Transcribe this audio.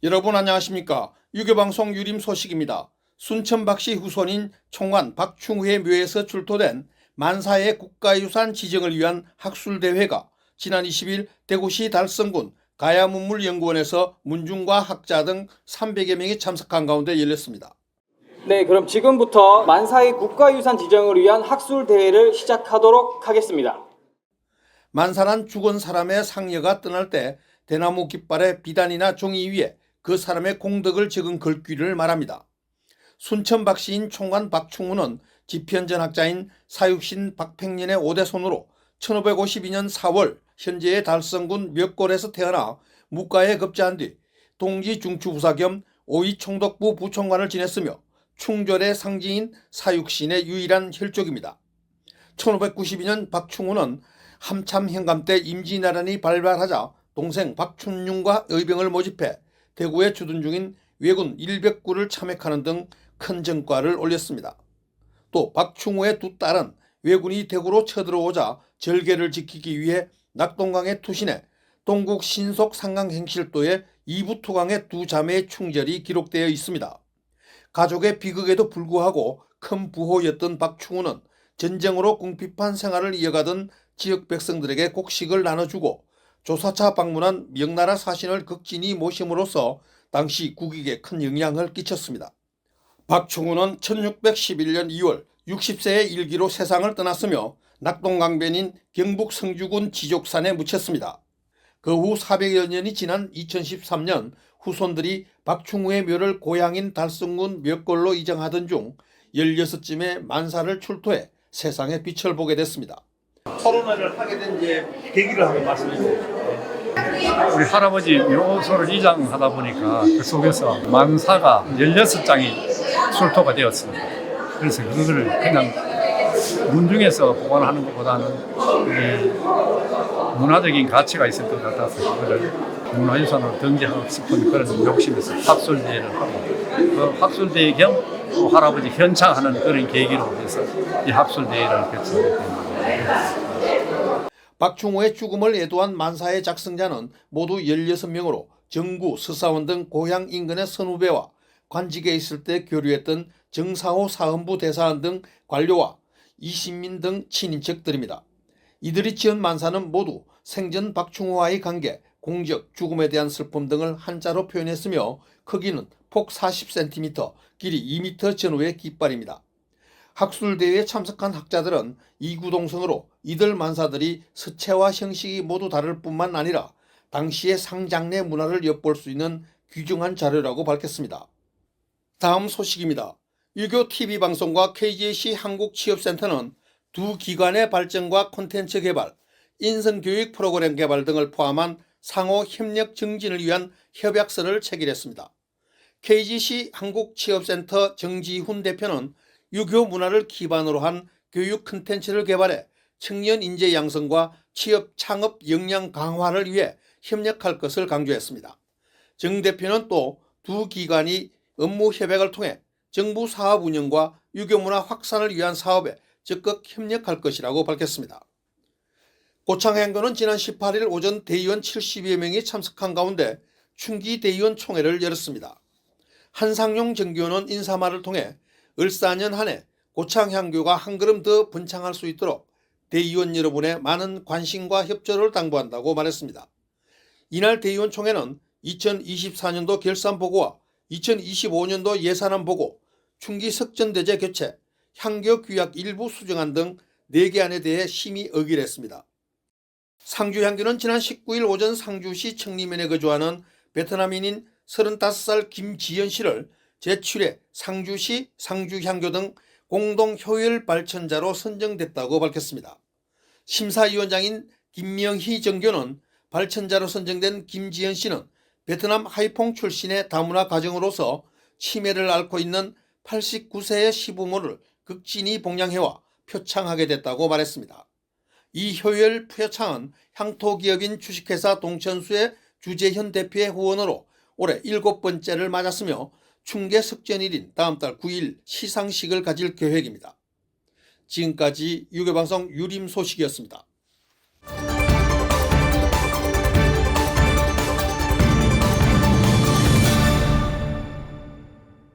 여러분 안녕하십니까. 유교방송 유림 소식입니다. 순천 박씨 후손인 총관 박충우의 묘에서 출토된 만사의 국가유산 지정을 위한 학술대회가 지난 20일 대구시 달성군 가야문물연구원에서 문중과 학자 등 300여 명이 참석한 가운데 열렸습니다. 네, 그럼 지금부터 만사의 국가유산 지정을 위한 학술대회를 시작하도록 하겠습니다. 만사란 죽은 사람의 상여가 떠날 때 대나무 깃발에 비단이나 종이 위에 그 사람의 공덕을 적은 글귀를 말합니다. 순천 박씨인 총관 박충우는 지편전학자인 사육신 박팽년의 5대 손으로 1552년 4월 현재의 달성군 멱골에서 태어나 묵가에 급제한 뒤 동지 중추부사 겸 오이총독부 부총관을 지냈으며 충절의 상징인 사육신의 유일한 혈족입니다. 1592년 박충우는 함참 현감 때 임진왜란이 발발하자 동생 박춘융과 의병을 모집해 대구에 주둔 중인 왜군 100구를 참획하는 등 큰 전과를 올렸습니다. 또 박충우의 두 딸은 왜군이 대구로 쳐들어오자 절개를 지키기 위해 낙동강에 투신해 동국 신속 상강행실도의 이부토강의 두 자매의 충절이 기록되어 있습니다. 가족의 비극에도 불구하고 큰 부호였던 박충우는 전쟁으로 궁핍한 생활을 이어가던 지역 백성들에게 곡식을 나눠주고 조사차 방문한 명나라 사신을 극진히 모심으로써 당시 국익에 큰 영향을 끼쳤습니다. 박충우는 1611년 2월 60세의 일기로 세상을 떠났으며 낙동강변인 경북 성주군 지족산에 묻혔습니다. 그 후 400여 년이 지난 2013년 후손들이 박충우의 묘를 고향인 달성군 멱골로 이정하던 중 16쯤에 만사를 출토해 세상의 빛을 보게 됐습니다. 토론회를 하게 된 계기를 한번 말씀해 주세요. 우리 할아버지 묘소를 이장하다 보니까 그 속에서 만사가 16장이 출토가 되었습니다. 그래서 그거를 그냥 문중에서 보관하는 것보다는 문화적인 가치가 있을 것 같아서 그거를 문화유산으로 등재하고 싶은 그런 욕심에서 학술대회를 하고 그 학술대회 겸 할아버지 현창하는 그런 계기로 해서 이 학술대회를 개최하게 됩니다. 박충우의 죽음을 애도한 만사의 작성자는 모두 16명으로 정구, 서사원 등 고향 인근의 선후배와 관직에 있을 때 교류했던 정사호 사헌부 대사원 등 관료와 이신민 등 친인척들입니다. 이들이 지은 만사는 모두 생전 박충우와의 관계, 공적, 죽음에 대한 슬픔 등을 한자로 표현했으며 크기는 폭 40cm, 길이 2m 전후의 깃발입니다. 학술대회에 참석한 학자들은 이구동성으로 이들 만사들이 서체와 형식이 모두 다를 뿐만 아니라 당시의 상장내 문화를 엿볼 수 있는 귀중한 자료라고 밝혔습니다. 다음 소식입니다. 유교 TV방송과 KGC 한국취업센터는 두 기관의 발전과 콘텐츠 개발, 인성교육 프로그램 개발 등을 포함한 상호 협력 증진을 위한 협약서를 체결했습니다. KGC 한국취업센터 정지훈 대표는 유교 문화를 기반으로 한 교육 콘텐츠를 개발해 청년 인재 양성과 취업 창업 역량 강화를 위해 협력할 것을 강조했습니다. 정 대표는 또 두 기관이 업무 협약을 통해 정부 사업 운영과 유교 문화 확산을 위한 사업에 적극 협력할 것이라고 밝혔습니다. 고창행교는 지난 18일 오전 대의원 70여 명이 참석한 가운데 충기 대의원 총회를 열었습니다. 한상용 정교는 인사말을 통해 을사년 한 해 고창향교가 한 걸음 더 번창할 수 있도록 대의원 여러분의 많은 관심과 협조를 당부한다고 말했습니다. 이날 대의원 총회는 2024년도 결산보고와 2025년도 예산안 보고, 충기 석전대제 교체, 향교 규약 일부 수정안 등 4개안에 대해 심의 의결했습니다. 상주향교는 지난 19일 오전 상주시 청리면에 거주하는 베트남인인 35살 김지연 씨를 제7회 상주시 상주향교 등 공동효율 발전자로 선정됐다고 밝혔습니다. 심사위원장인 김명희 정교는 발전자로 선정된 김지연 씨는 베트남 하이퐁 출신의 다문화 가정으로서 치매를 앓고 있는 89세의 시부모를 극진히 봉양해와 표창하게 됐다고 말했습니다. 이 효율 표창은 향토기업인 주식회사 동천수의 주재현 대표의 후원으로 올해 7번째를 맞았으며 충계 석전일인 다음 달 9일 시상식을 가질 계획입니다. 지금까지 유교방송 유림 소식이었습니다.